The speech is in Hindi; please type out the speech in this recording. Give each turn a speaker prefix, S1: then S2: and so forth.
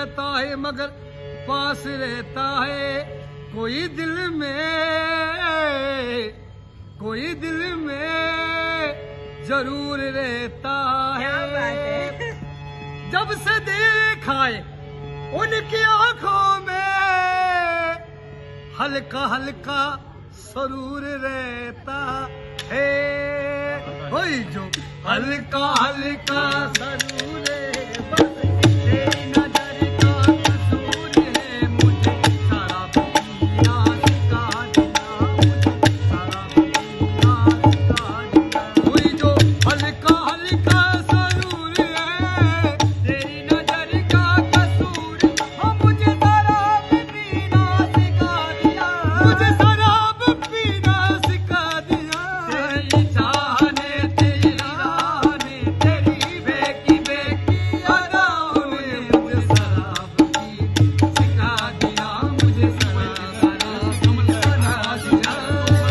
S1: रहता है मगर पास रहता है, कोई दिल में जरूर रहता है। जब से देखा है उनकी आंखों में हल्का हल्का सरूर रहता है, वही जो हल्का हल्का